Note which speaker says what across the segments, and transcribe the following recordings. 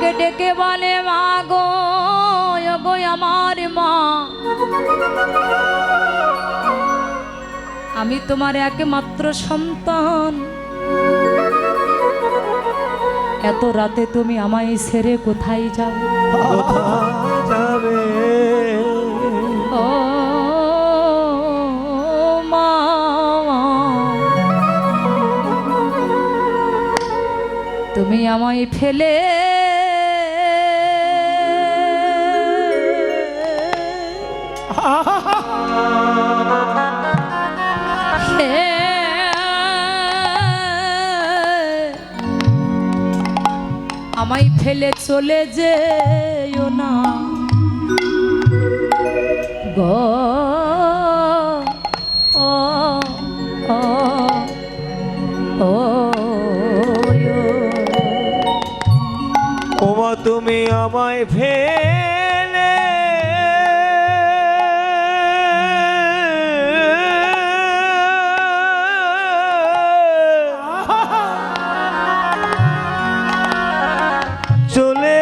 Speaker 1: আমাকে ডেকে বলে মা গো গো আমার মা, আমি তোমার একমাত্র সন্তান, এত রাতে তুমি আমায় ছেড়ে কোথায় যাও?
Speaker 2: যাবে
Speaker 1: ও মা, তুমি আমায় ফেলে আমায় ফেলে চলে যেও না গো ও ও ও
Speaker 2: ওমা তুমি আমায় ফেলে চলে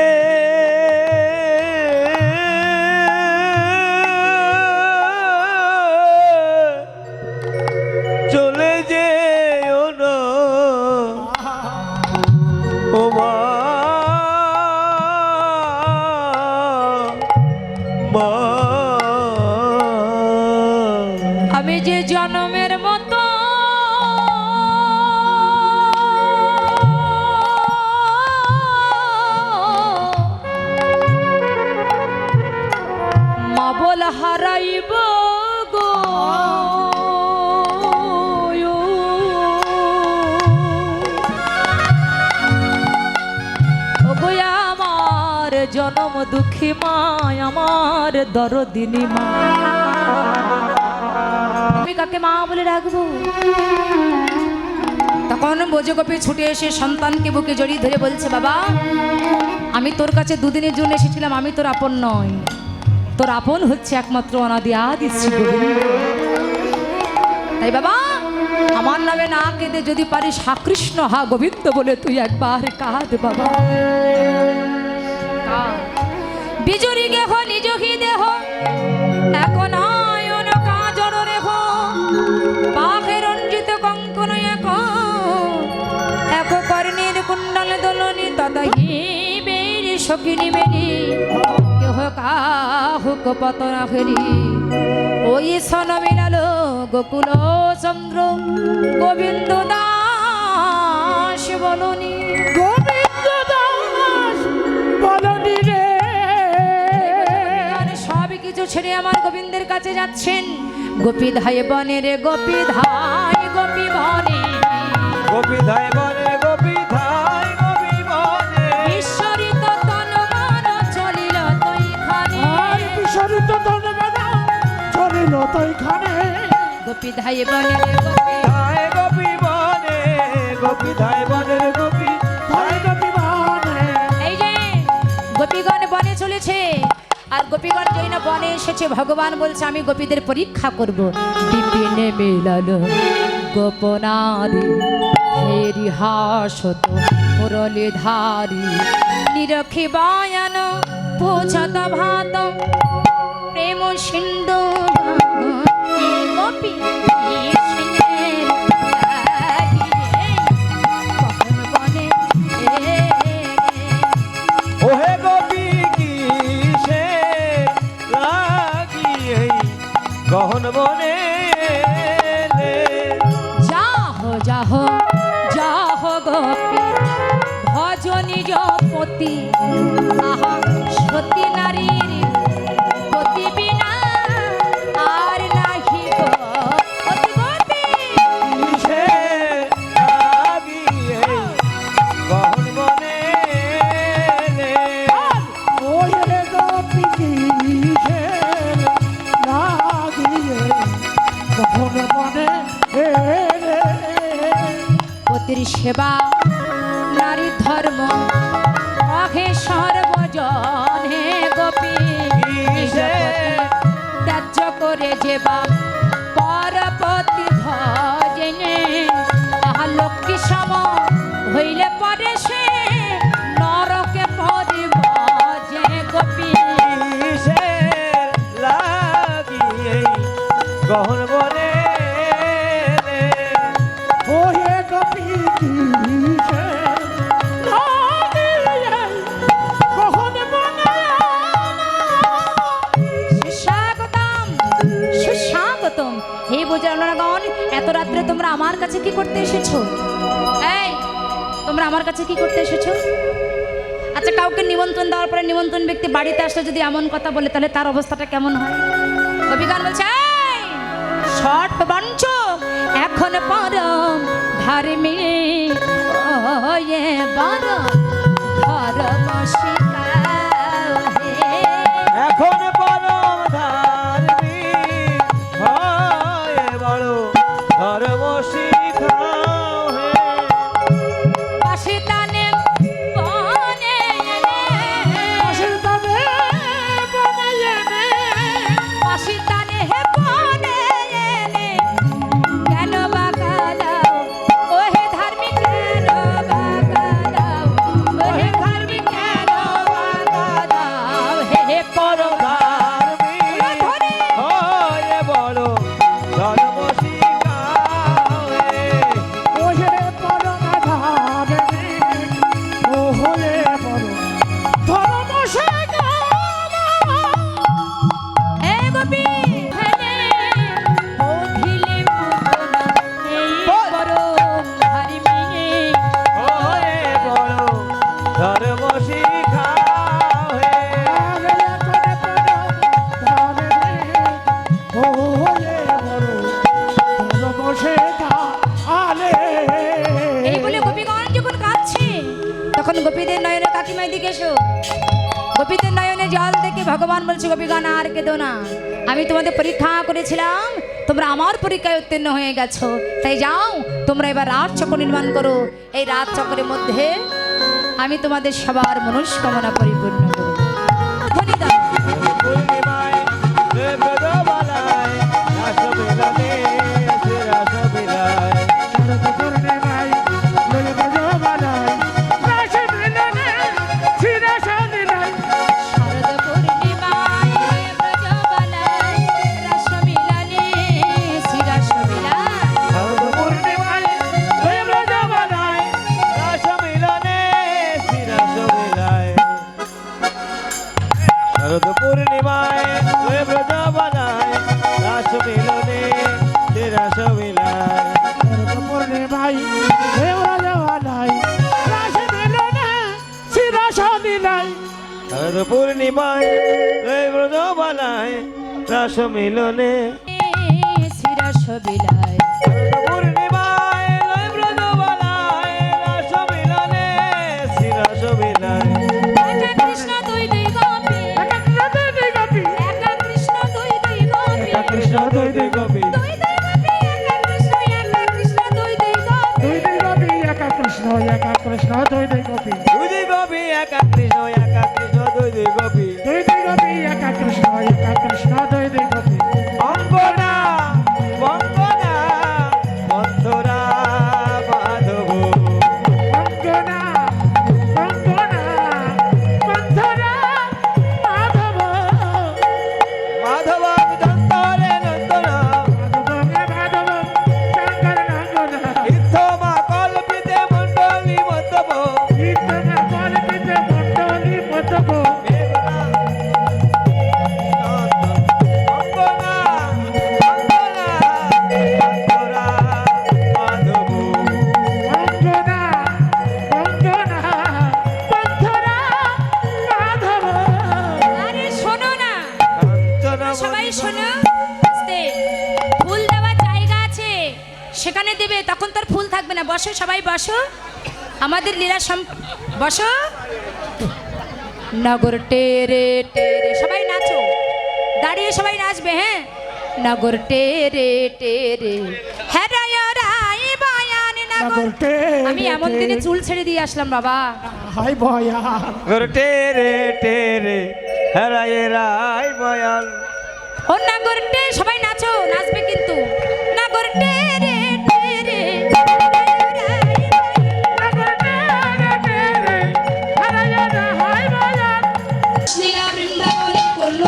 Speaker 2: চলে যেও না ওমা
Speaker 1: আমি যে জনমের মতো মা বল হারাইব গো, ওগো আমার জনম দুঃখী মা, আমার দরদিনী মা, আমি কাকে মা বলে রাখবো? তখন বোঝগোপী ছুটে এসে সন্তানকে বুকে জড়িয়ে ধরে বলছে বাবা, আমি তোর কাছে দুদিনের জন্য এসেছিলাম, আমি তোর আপন নয়, তোর আপন হচ্ছে একমাত্র অনাদি আদি শ্রী গোবিন্দ। তাই বাবা আমার নামে না কেঁদে যদি পারিস হা কৃষ্ণ হা গোবিন্দ বলে তুই একবার কাঁদ বাবা। বিজুরি গেহ নিজহি দেহ এখন আয়ন কাজর রেহ পাখে রঞ্জিত কঙ্কন এক কর্ণের কুণ্ডল দোলনি তদহি বেরি সখিনী বেরি কেহ কাহুক পতনা ফেরি ওই সন মিলালো গোকুল চন্দ্র গোবিন্দ দাস বলনি,
Speaker 3: গোবিন্দ দাস বলনি রে।
Speaker 1: সব কিছু ছেড়ে আমার গোবিন্দের কাছে যাচ্ছেন। গোপী ধাই বনে রে গোপী ধাই গোপী বনে,
Speaker 2: গোপী ধাই বনে গোপী ধাই গোপী বনে
Speaker 1: ঈশ্বরিত তনমান চলিল তৈখানে,
Speaker 3: বিস্মরিত তনমনা চলিল তৈখানে।
Speaker 1: গোপী ধাই বনে রে গোপী
Speaker 2: ধাই গোপী বনে গোপী ধাই বনে গোপী
Speaker 3: ধাই গোপী বনে।
Speaker 1: এই যে গোপীগণ বনে চলেছে, আর গোপীগণ যেই না বনে এসেছে ভগবান বলছে আমি গোপীদের পরীক্ষা করব। বিপিনে মেলালো গোপনারী হেরি হাসত মুরলীধারী নিরখি বায়ান পূছত ভাত প্রেম সিন্ধু গোপী
Speaker 2: ওহে গোপী কিসে লাগি এই গহন বনে
Speaker 1: যাহো যাহো যাহো গোপী ভজ নিজ পতি, আহা সতী নারীর পতি বিনা আর নাহি গো অতি গোপী।
Speaker 2: কিসে লাগি এই গহন বনে
Speaker 3: ওই রে গোপী কিসে লাগিয়ে কখন বনে রে।
Speaker 1: পতির সেবা নারী ধর্ম অহে সর্বজন হে গোপী ত্যায্য করে যেবা পরপতি ভজনে, আহা লক্ষ্মী সম হইলে পরে সে নরকে পরে
Speaker 2: গহন বনে
Speaker 3: ওহে গোপী কিসে কখন বনে
Speaker 1: সুস্বাগতম সুস্বাগতম। হে বোঝানোরাগণ, এত রাত্রে তোমরা আমার কাছে কি করতে এসেছো? এই তোমরা আমার কাছে কি করতে এসেছো? আচ্ছা, কাউকে নিমন্ত্রণ দেওয়ার পরে নিমন্ত্রণ ব্যক্তি বাড়িতে আসলে যদি এমন কথা বলে, তাহলে তার অবস্থাটা কেমন হয়? কবিগান বলছে, এই শট বঞ্চ এখন পরম ধর্মী ওয়ে বড় ধর্মশিকা হে।
Speaker 2: এখন পরম ধার্মিক হয় বড় ধর্ম শিখাও হে
Speaker 1: পাশিতানে বনে এনে,
Speaker 3: আশীর্বাদে বনে এনে
Speaker 1: পাশিতানে হে বনে এনে, কেন বাঁকা দাও ওহে ধার্মিক, কেন বাঁকা দাও ওহে ধার্মিক, কেন বাঁকা দাও হে পরম
Speaker 2: ধার্মিক হয় বড় ধর্ম শিখাও হে
Speaker 3: ওহে পরম ধার্মিক ওহে পরম ধর্ম শেখা
Speaker 1: হে গোপী হেনে অখিলে পুতনা এই পরম ধার্মিক।
Speaker 2: হয় বড় ধর্ম শিখাও হে
Speaker 1: এই বলে গোপীগণ যখন কাঁদছে, তখন গোপীদের নয়নে কাকিমাই দিকে এসো। গোপীদের নয়নে জল দেখে ভগবান বলছে, গোপীগণ আর কেঁদো না, আমি তোমাদের পরীক্ষা করেছিলাম, তোমরা আমার পরীক্ষায় উত্তীর্ণ হয়ে গেছো, তাই যাও তোমরা এবার রাত চক্র নির্মাণ করো। এই রাত চক্রের মধ্যে আমি তোমাদের সবার মনস্কামনা পরিপূর্ণ করব। ধ্বনি দাও।
Speaker 2: পূর্ণিমায় ব্রতবালায় রাস মিলনে রাস মিলায়
Speaker 1: শারদ পূর্ণিমায় ব্রজবালায় রাস মিলনে শিরাস মিলায়।
Speaker 2: শারদ পূর্ণিমায় ব্রতবালায় রাস মিলনে রাস মিলায় শারদ পূর্ণিমায় ব্রতবালায় রাস মিলনে রাস মিলায় শারদ পূর্ণিমায় ব্রতবালায় রাস মিলনে
Speaker 1: শিরাস বিলায়।
Speaker 2: শারদ পূর্ণিমায় ব্রতবালায় রাস মিলনে রাস মিলায়
Speaker 1: একা কৃষ্ণ দুই দুই গোপী, একা কৃষ্ণ দুই দুই গোপী,
Speaker 2: কৃষ্ণ দুই দুই গোপী
Speaker 1: দুই দুই গোপী, একা কৃষ্ণ দুই দুই গোপী।
Speaker 3: কৃষ্ণ দুই দুই গোপী
Speaker 2: দুই দুই গোপী একা কৃষ্ণ দুই দুই গোপী
Speaker 3: দুই দুই গোপী একা কৃষ্ণ দুই দুই গোপী
Speaker 2: অঙ্গনা বঙ্গনা মন্থরা মাধব
Speaker 3: অঙ্গনা অঙ্গনা বন্ধনা মাধব
Speaker 2: মাধব দন্তরে নন্দনা
Speaker 3: মাধব শঙ্কর নন্দনা
Speaker 2: ইত্থমা কল্পিতে মণ্ডলী মন্তব
Speaker 3: কীর্তনা কল্পিতে মণ্ডলী মতব
Speaker 2: অঙ্গনা অঙ্গনা মন্থরা মাধব
Speaker 3: অঙ্গনা অঙ্গনা বন্ধনা মাধব
Speaker 1: আরে শোনো না,
Speaker 2: কাঞ্চনা
Speaker 1: সবাই শোনো। আস্তে। ফুল দেওয়ার জায়গা আছে, সেখানে দেবে, তখন তোর ফুল থাকবে না। বসো, সবাই বসো, আমাদের লীলা বসো। নগর টেরে টেরে, সবাই নাচো, দাঁড়িয়ে সবাই নাচবে। হ্যাঁ, নগর টেরে টেরে হ্যাঁ রায় রায় বায়ান নগর।
Speaker 3: নগর টেরে
Speaker 1: আমি এমন দিনে চুল ছেড়ে দিয়ে আসলাম বাবা।
Speaker 3: হাই ভয়া
Speaker 2: গর টেরে টেরে হেরায় রায় বয়াল
Speaker 1: ও নগর টে, সবাই নাচো, নাচবে কিন্তু। নগর টেরে টেরে লীলা বৃন্দাবনে করলো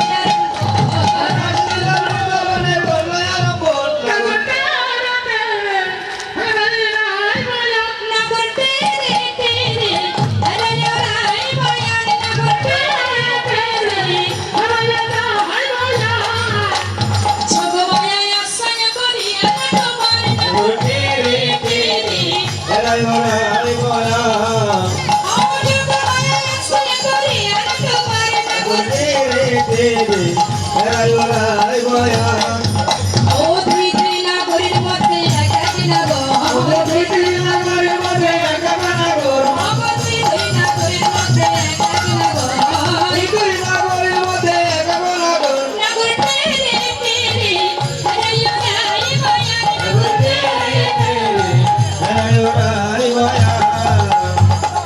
Speaker 2: তেরে এরাই ওরাই বয়া
Speaker 1: ও দুই দুই নাগরের মধ্যে এক এক নাগর
Speaker 3: দুই দুই নাগরের মধ্যে এক এক নাগর
Speaker 1: ও দুই দুই নাগরের মধ্যে এক এক নাগর
Speaker 2: দুই নাগরের মধ্যে এক নাগর
Speaker 1: নাগর তেরে তেরে এরাই ওরাই বয়া নাগর তেরে
Speaker 2: এরাই ওরাই বয়া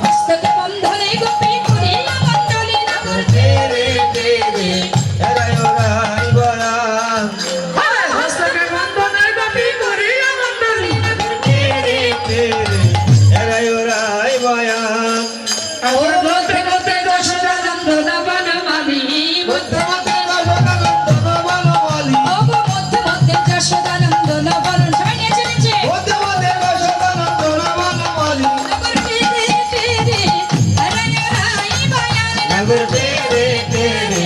Speaker 1: হস্তকে বন্ধনে গোপী করিয়া মণ্ডলে নাগর
Speaker 2: তেরে তেরে এরাই ওরাই বয়া
Speaker 3: হস্তকে বন্ধনে গোপী করিয়া মণ্ডলী
Speaker 2: তেরে তেরে এরাই ওরাই বয়া
Speaker 1: ও মধ্যে মধ্যে দশরানন্দ নবন মালি মধ্যে মধ্যে ও গো মধ্যে মধ্যে যশোদানন্দ নবন সবাই নিচে নিচে নগর তেরে তেরে এরাই ওরাই বয়া নাগর তেরে তেরে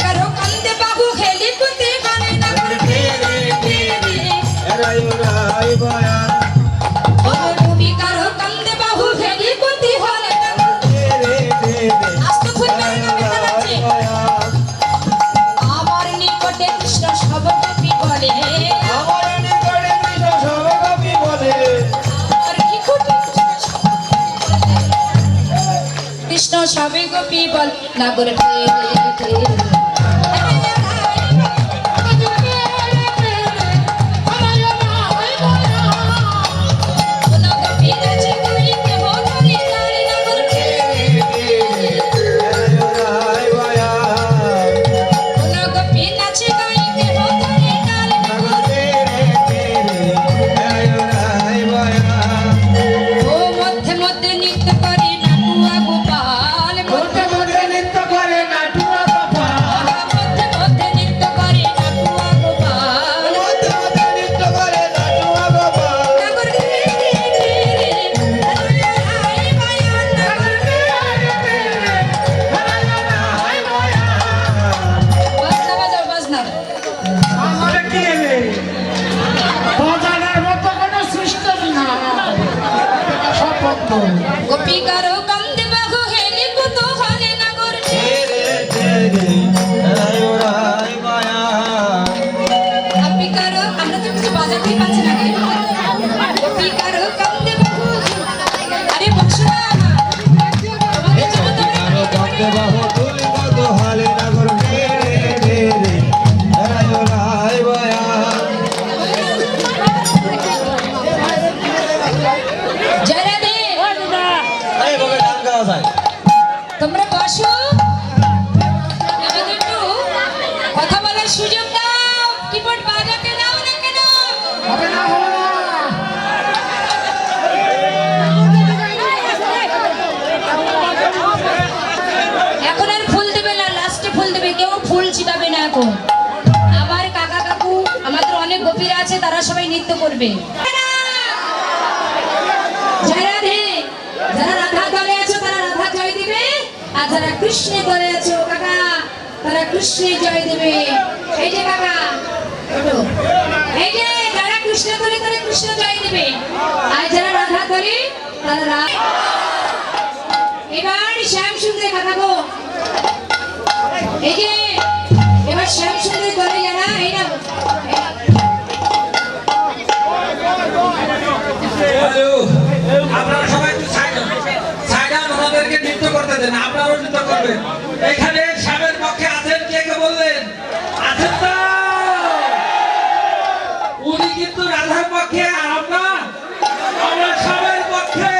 Speaker 1: কারো কান্দে বাবু খেলি কুতি গানে নাগর তেরে তেরে ও তুমি কারো কান্দে বাবু খেলি কুতি হলে নাগর আস্তে ফুলবে না বেতালাচ্ছে আমার নিকটে কৃষ্ণ সব কপি বলে আমার নিকটে কৃষ্ণ সব কপি বলে কৃষ্ণ সবে গোপী বল নাগর ও মধ্যে মধ্যে নৃত্য করে নাটুয়া গোপাল
Speaker 3: মধ্যে মধ্যে নৃত্য করে নাটুয়া গোপাল
Speaker 1: মধ্যে মধ্যে নৃত্য করে নাটুয়া গোপাল নাগর বাজনা বাজাও বাজনা
Speaker 3: আমার কি এলে বাজানোর মতো কোনো সিস্টেম না সব বন্ধ
Speaker 1: গোপী কারো কান্দে বাহু হেলি কুতো হলে নাগর গোপী কারো আমরা তো কিছু বাজাতেই পাচ্ছি না গোপী কারো কান্দে বাহু আরে বসো না আমাদের জন্য তোমরা জয় রাধে তোমরা বসো আমাদের একটু কথা বলার সুযোগ দাও কিবোর্ড বাজাতে দাও না কেন
Speaker 3: হবে না হবে না
Speaker 1: এখন আর ফুল দেবে না লাস্টে ফুল দেবে কেউ ফুল ছিটাবে না এখন আমার কাকা কাকু আমাদের অনেক গোপীরা আছে তারা সবাই নৃত্য করবে জয় রাধে যারা রাধা দলে আছো তারা রাধা জয় দিবে আর যারা কৃষ্ণে দলে আছো কাকা তারা কৃষ্ণে জয় দেবে এই যে কাকা ওঠো। এই যে যারা কৃষ্ণ দলে তারা কৃষ্ণ জয় দেবে আর যারা রাধা দলে তারা এবার শ্যাম সুন্দর কাকা গো এই যে এবার শ্যাম সুন্দর দলে যারা এই না
Speaker 4: আপনারা সবাই একটু সাইড ওনাদেরকে নৃত্য করতে দেন আপনারাও নৃত্য করবেন এখানে স্বামীর পক্ষে আছেন কে কে বললেন আছেন তো উনি কিন্তু রাধার পক্ষে আর আমরা স্বামীর পক্ষে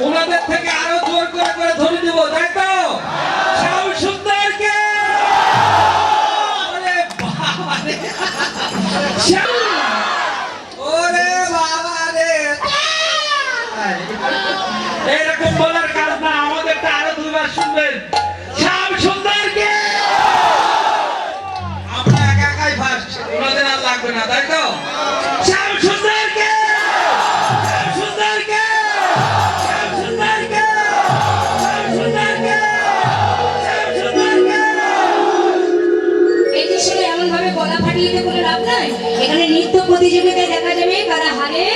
Speaker 4: ওনাদের থেকে আরো জোর করে ধরে দিব তাই তো শ্যাম সুন্দরকে ওরে বাবা রে ওরে বাবা রে এরকম বলার কাজ না আমাদেরটা আরো দুবার শুনবেন শ্যাম সুন্দরকে আমরা একা একাই ফার্স্ট ওনাদের আর লাগবে না তাই তো শ্যাম সুন্দরকে শ্যাম সুন্দরকে শ্যাম সুন্দরকে শ্যাম সুন্দরকে শ্যাম সুন্দরকে
Speaker 1: এই যে শুনে এমন ভাবে গলা ফাটিয়ে দিয়ে কোনো লাভ নাই এখানে নৃত্য প্রতিযোগিতায় দেখা যাবে কারা হারে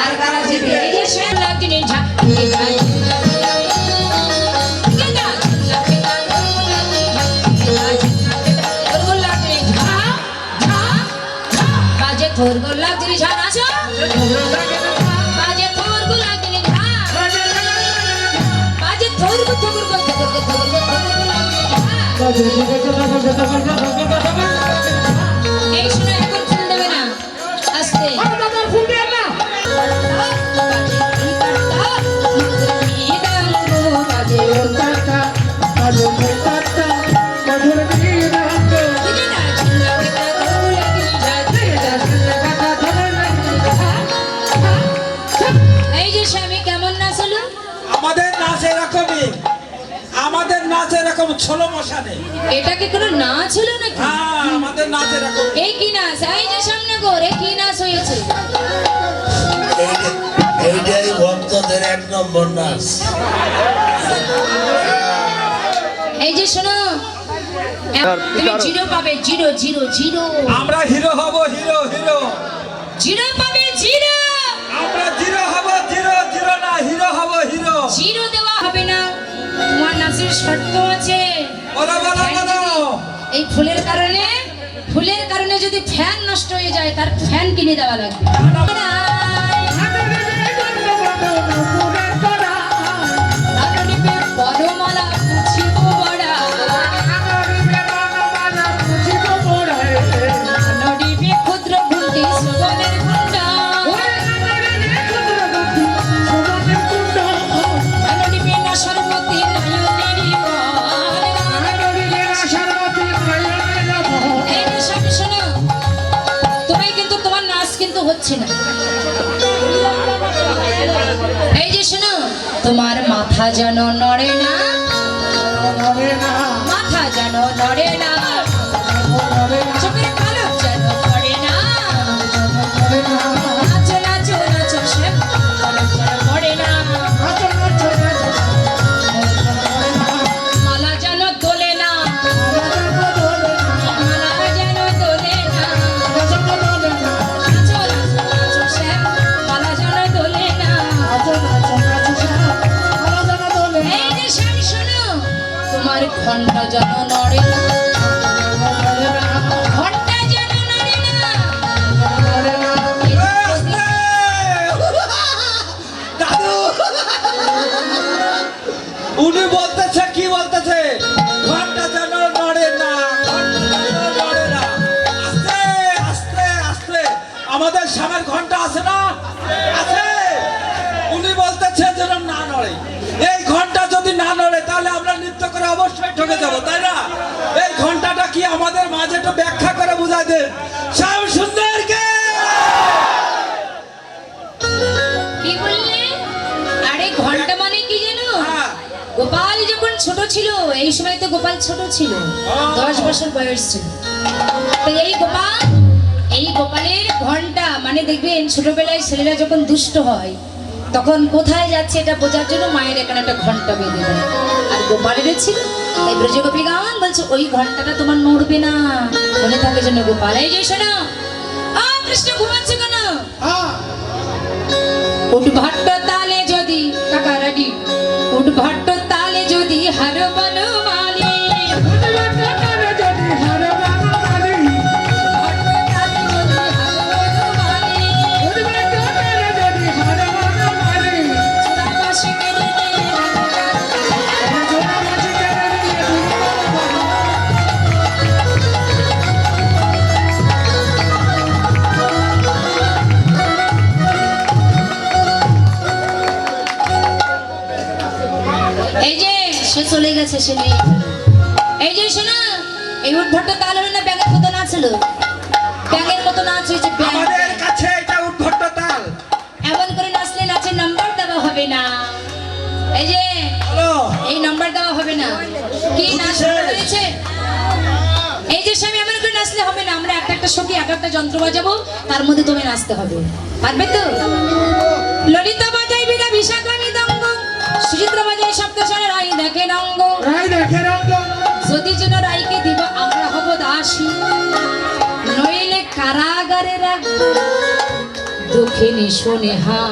Speaker 1: আর কারা জিতে এই যে শ্যাম লাগছে এই শোনো, এখন ফুল দেবে না, আস্তে।
Speaker 3: ফুল দিয়ে না টাটা কাজল টাটা মধুর দিয়ে রাখো
Speaker 1: এই যে স্বামী কেমন নাচ হলো?
Speaker 4: আমাদের নাচ এরকমই, আমাদের নাচ এরকম ছোলো মশানে।
Speaker 1: এটা কি কোনো নাচ হলো নাকি?
Speaker 4: হ্যাঁ, আমাদের নাচ এরকম।
Speaker 1: এই কি নাচ? এই যে সামনে করে কি নাচ হয়েছে?
Speaker 5: এইটাই ভক্তদের 1 নম্বর নাচ।
Speaker 1: এই যে শোনো, তুমি জিরো পাবে, জিরো জিরো জিরো
Speaker 4: আমরা হিরো হব, হিরো হিরো।
Speaker 1: জিরো পাবে, জিরো।
Speaker 4: আমরা জিরো হব, জিরো জিরো না, হিরো হব, হিরো।
Speaker 1: জিরো দেওয়া হবে না, তোমার নাচের শর্ত আছে।
Speaker 4: বলো বলো বলো।
Speaker 1: এই ফুলের কারণে যদি ফ্যান নষ্ট হয়ে যায়, তার ফ্যান কিনে দেওয়া লাগবে। বড়মালা পুছিব বড়া, নড়িবে ক্ষুদ্র ঘুমটি সুবনের ঘণ্টা, নড়িবে না সর্বতী নয়নেরই বন। এই যে সব শোনো, তুমি কিন্তু তোমার নাচ কিন্তু হচ্ছে না। এই যে শোনো, তোমার মাথা যেন নড়ে না, মাথা যেন নড়ে না, চোখের পলক যেন পড়ে না। নাচো নাচো নাচো, সে পলক যেন পড়ে না, মালা যেন দোলে না, মালা যেন দোলে না। নাচো নাচো নাচো, সে মালা যেন দোলে না। এই যে স্বামী শোনো, তোমার ঘন্টা যেন নড়ে না, ঘন্টা যেন নড়ে না।
Speaker 4: দাদু, উনি বলতেছে, কি বলতেছে? ঘন্টা যেন নড়ে না, ঘন্টা যেন নড়ে না। আস্তে আস্তে আস্তে। আমাদের সামনের ঘন্টা আছে না, আছে। উনি বলতেছে যেন না নড়ে। এই ঘন্টা যদি না নড়ে, তাহলে আমরা নৃত্য করে অবশ্যই ঠকে যাবো, তাই না? এই ঘন্টাটা কি আমাদের মাঝে একটু ব্যাখ্যা করে বুঝাই দেন। শ্যাম সুন্দরকে
Speaker 1: কি বললে? আরে ঘন্টা মানে কি জানো?
Speaker 4: হ্যাঁ।
Speaker 1: গোপাল যখন ছোট ছিল, এই সময় তো গোপাল ছোট ছিল, 10 বছর বয়স ছিল। তো এই গোপালের ঘন্টা মানে দেখবেন, ছোটবেলায় ছেলেরা যখন দুষ্ট হয়, তখন কোথায় যাচ্ছে এটা বোঝার জন্য মায়ের এখানে একটা ঘন্টা বেঁধে দেয়। আর গোপালের ছিল, তাই ব্রজগোপী গান বলছে ওই ঘন্টাটা তোমার নড়বে না, মনে থাকে জন্য গোপাল। এই যে শোনো, কৃষ্ণ ঘুমাচ্ছে কেন? উঠ ভট্ট তালে যদি কাকারাডি, উঠ ভট্ট তালে যদি হার বনমালী, ভট্ট তালে যদি হার বনমালী, চূড়া পাশে গেলে এই যে সে চলে গেছে, সে নেই। এই যে শোনা, এই উদ্ভট তাল হলো না, ব্যাঙের মতো নাচ হলো, ব্যাঙের মতো নাচ হয়েছে।
Speaker 4: আমাদের কাছে এটা উদ্ভট তাল।
Speaker 1: এমন করে নাচলে নাচের নাম্বার দেওয়া হবে না। এই যে
Speaker 4: হ্যালো,
Speaker 1: এই নাম্বার দেওয়া হবে না। কি নাচ হয়েছে? এই যে স্বামী, এমন করে নাচলে হবে না। আমরা একটা একটা সখী এক একটা যন্ত্র বাজাবো, তার মধ্যে তুমি নাচতে হবে, পারবে তো? ললিতা বাজাই বিনা বিশাখা মৃদঙ্গ, সুচিত্রা বাজাই সপ্তস্বরে, রাই দেখে রঙ্গ। যদি যেন রাইকে দিব, আমরা হব দাসী, নইলে কারাগারে রাখবো দুঃখিনী সোনেহা।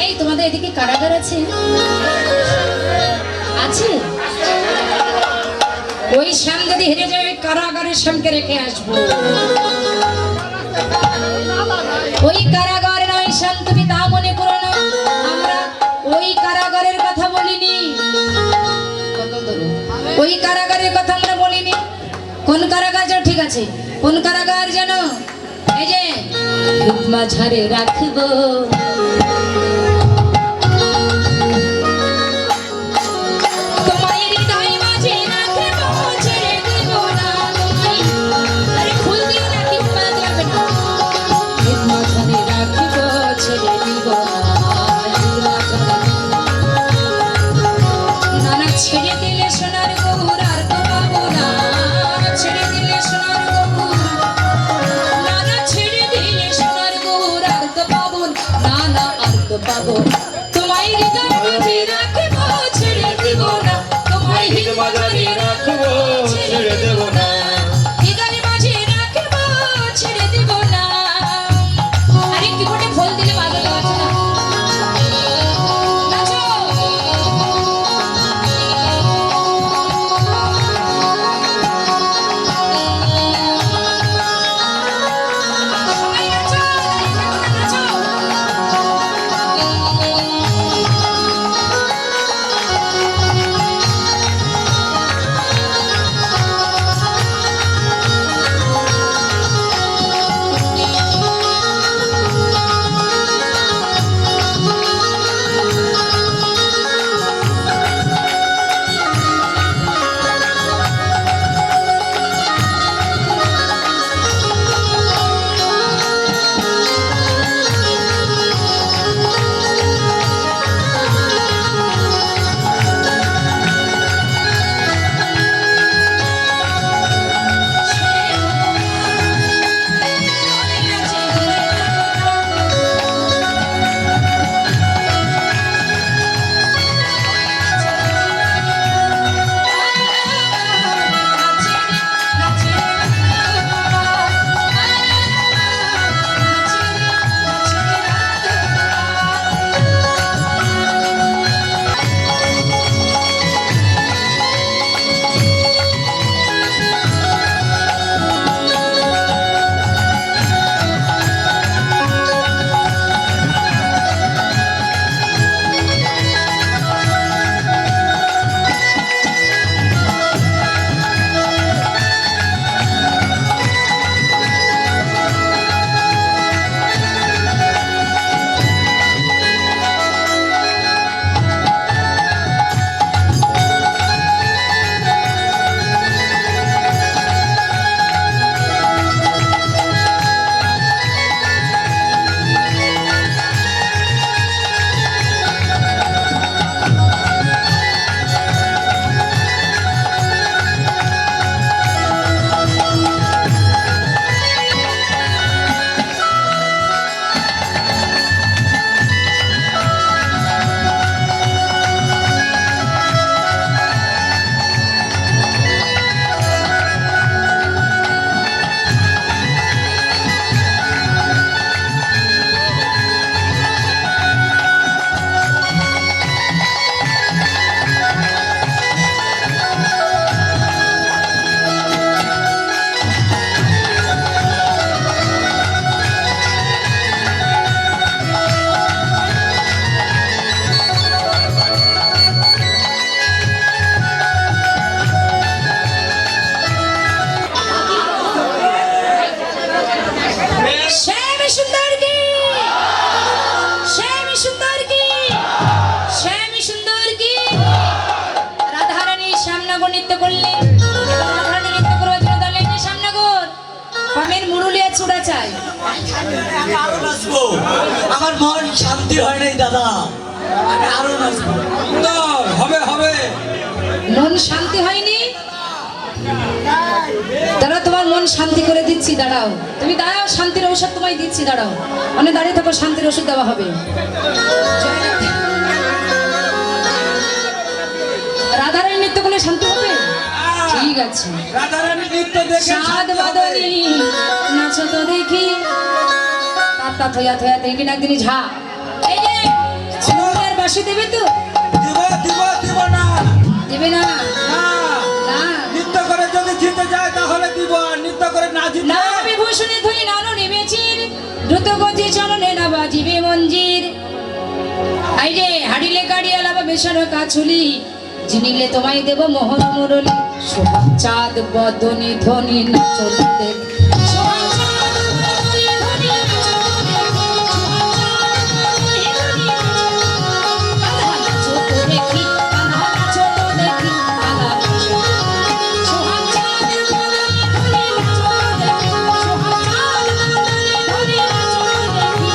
Speaker 1: এই তোমাদের এদিকে কারাগার আছে? আছে? ওই শ্যাম যদি হেরে যায়, ওই কারাগারের শ্যামকে রেখে আসবো। ওই কারাগারে নয় শ্যাম, তুমি তা মনে করো না। আমরা ওই কারাগারের কথা বলিনি, ওই কারাগারের কথা আমরা বলিনি। কোন কারাগার যেন, ঠিক আছে, কোন কারাগার যেন? এই যে মাঝারে রাখবো তোমায় হৃদয় মাঝে রাখবো, ছেড়ে দেব না তোমায়। আরে ফুল দিও না, কি ফুল লাগবে না। মাঝারে রাখবো, ছেড়ে দিব না, না ছেড়ে দিলে সোনার গৌর আর তো পাবো না, ছেড়ে দিলে সোনার গৌর, না না ছেড়ে দিলে সোনার গৌর আর তো পাবো না, না আর তো পাবো না। তোমায় হৃদয় মাঝে রাখবো, ছেড়ে দিব না তোমায়, হৃদয় মাঝে রাখবো, ছেড়ে দেব না, হৃদয় মাঝে রাখবো, ছেড়ে দেব না। আরে কি বটে ফল দিলে ভালো লাগছে না, নাচো। সবাই নাচো, নাচো। নৃত্য করলে নৃত্য করবার জন্য দলে সামনে গোর পামের মুরুলিয়া চূড়া চাই।
Speaker 6: আমার মন শান্তি হয় নাই দাদা, আমি আরো নাচবো।
Speaker 2: হবে হবে,
Speaker 1: মন শান্তি হয়নি? দাঁড়াও, তোমার মন শান্তি করে দিচ্ছি, দাঁড়াও তুমি দাঁড়াও, শান্তির ঔষধ তোমায় দিচ্ছি, দাঁড়াও অনেক দাঁড়িয়ে থাকো, শান্তির ওষুধ দেওয়া হবে। রাধারানী নৃত্য করলে শান্তি হবে? ঠিক আছে,
Speaker 2: রাধারানী নৃত্য দেখে
Speaker 1: সাত বাদনী নাচো তো দেখি, তাতা থয়া থয়া দেখি না একদিনই ঝা। এই যে ছোটার বাসি দেবে তো?
Speaker 2: দিব দিব দিব না,
Speaker 1: দেবে না?
Speaker 2: না
Speaker 1: না
Speaker 2: নৃত্য করে যদি জিতে যায় তাহলে দিব, আর নৃত্য করে না জিতে
Speaker 1: না বিভূষণে ধরি নানো নেমেছির, দ্রুত গতি চলনে না বাজিবে মঞ্জির। এই যে হাড়িলে বরিশার কাছুলি জিনিলে তোমায় দেব মোহন মুরলি সোহাগ চাঁদ বদনি ধ্বনি নাচল দেখ সোহাগ চাঁদ বদনি ধ্বনি নাচল দেখ সোহাগ চাঁদ বদনি ধ্বনি নাচল দেখ কাঁধা নাচো তো দেখি কাঁধা নাচো তো দেখি কাঁধা নাচো সোহাগ চাঁদ বদনি ধ্বনি নাচল দেখ সোহাগ চাঁদ বদনি ধ্বনি নাচল দেখি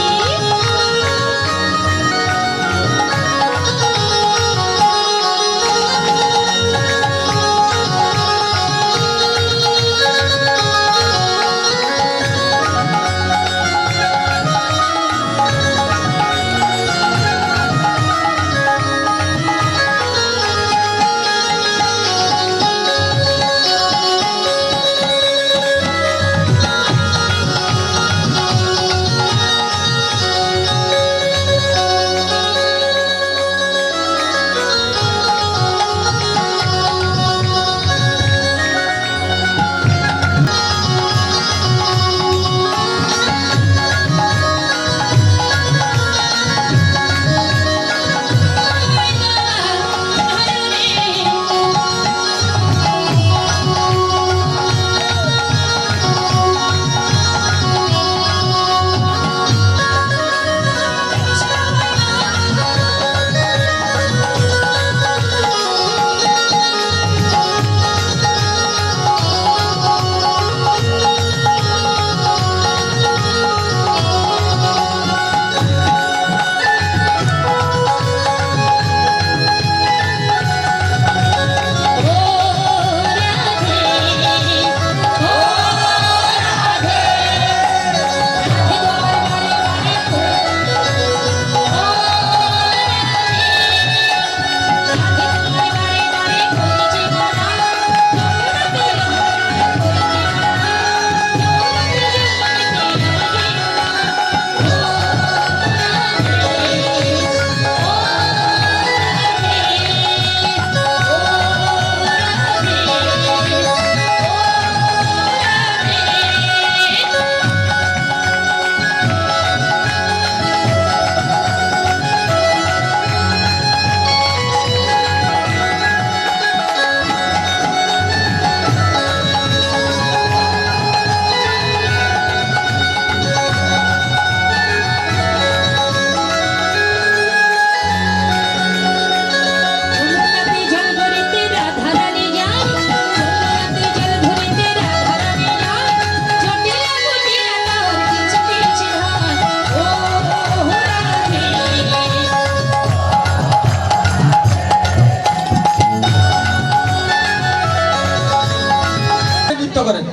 Speaker 6: করেন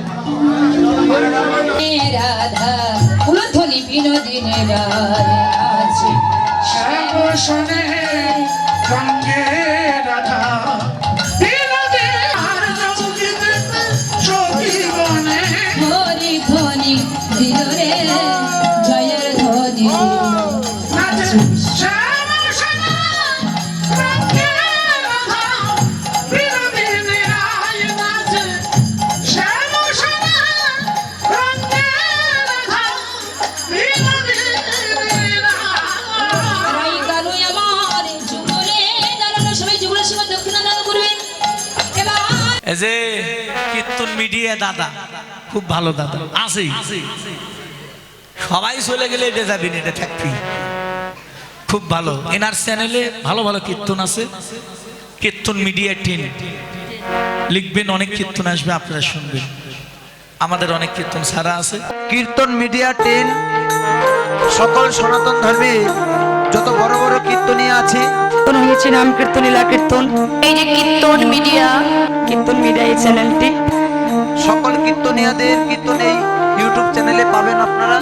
Speaker 1: রাধা কুলধ্বনি বিনোদিনী রাধে আছে
Speaker 3: শ্যাম শোনে রঙ্গে রাধা বিনোদে আর জগিতে সখীবনে
Speaker 1: হরি ধ্বনি দিলরে জয়ের ধ্বনি
Speaker 3: নাচে শ্যাম শোনে রঙ্গে রাধা বিনোদিনী রায় নাচে শ্যাম শোনে রঙ্গে রাধা বিনোদিনী রায়
Speaker 1: রাই গানু আমার যুগলে দাঁড়ানো সবাই যুগলের সীমা দক্ষিণা দান করবেন এবার
Speaker 6: এই যে কীর্তন মিডিয়া দাদা খুব ভালো দাদা আছেই সবাই চলে গেলে এটা যাবি না, এটা থাকবি খুব ভালো। এনার চ্যানেলে ভালো ভালো কীর্তন আছে, কীর্তন মিডিয়া টিম লিখবেন, অনেক কীর্তন আসবে, আপনারা শুনবেন। আমাদের অনেক কীর্তন ছাড়া আছে।
Speaker 2: কীর্তন মিডিয়া টেন সকল সনাতন ধর্মে যত বড় বড় কীর্তনীয় আছে
Speaker 7: কীর্তন হয়েছে নাম কীর্তন লীলা কীর্তন। এই যে কীর্তন মিডিয়া এই চ্যানেলটি
Speaker 2: সকল কীর্তনীয়দের কীর্তন এই ইউটিউব চ্যানেলে পাবেন আপনারা।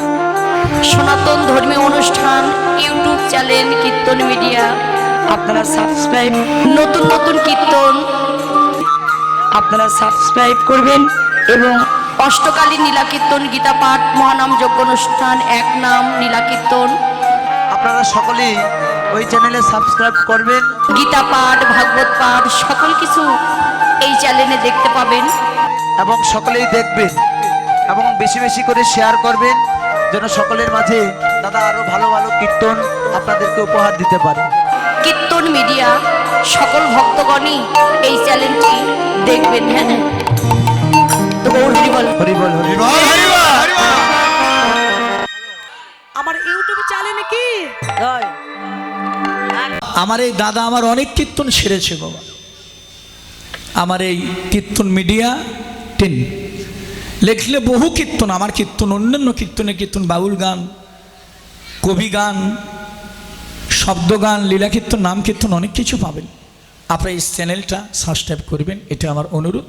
Speaker 7: সনাতন ধর্মীয় অনুষ্ঠান ইউটিউব চ্যানেল কীর্তন মিডিয়া, আপনারা সাবস্ক্রাইব, নতুন নতুন কীর্তন আপনারা সাবস্ক্রাইব করবেন এবং অষ্টকালীন নীলা কীর্তন, গীতা পাঠ, মহানাম যজ্ঞ অনুষ্ঠান, এক নাম নীলা কীর্তন
Speaker 2: আপনারা সকলেই ওই চ্যানেলে সাবস্ক্রাইব করবেন।
Speaker 7: গীতা পাঠ, ভাগবত পাঠ সকল কিছু এই চ্যানেলে দেখতে পাবেন
Speaker 2: এবং সকলেই দেখবেন এবং বেশি বেশি করে শেয়ার করবেন, যেন সকলের মাঝে দাদা আরো ভালো ভালো কীর্তন আপনাদেরকে উপহার দিতে পারে।
Speaker 7: কীর্তন মিডিয়া সকল ভক্তগণই এই চ্যানেলটি দেখবেন। হ্যাঁ, তো গৌর হরি বল।
Speaker 2: হরি বল হরি বল।
Speaker 7: আমার ইউটিউব চ্যানেলে কি
Speaker 6: আমার এই দাদা আমার অনেক কীর্তন সেরেছে বাবা। আমার এই কীর্তন মিডিয়া 10 লেখলে বহু কীর্তন, আমার কীর্তন অন্যান্য কীর্তন, বাউল গান, কবি গান, শব্দ গান, লীলা কীর্তন, নাম কীর্তন অনেক কিছু পাবেন। আপনারা এই চ্যানেলটা সাবস্ক্রাইব করবেন, এটা আমার অনুরোধ।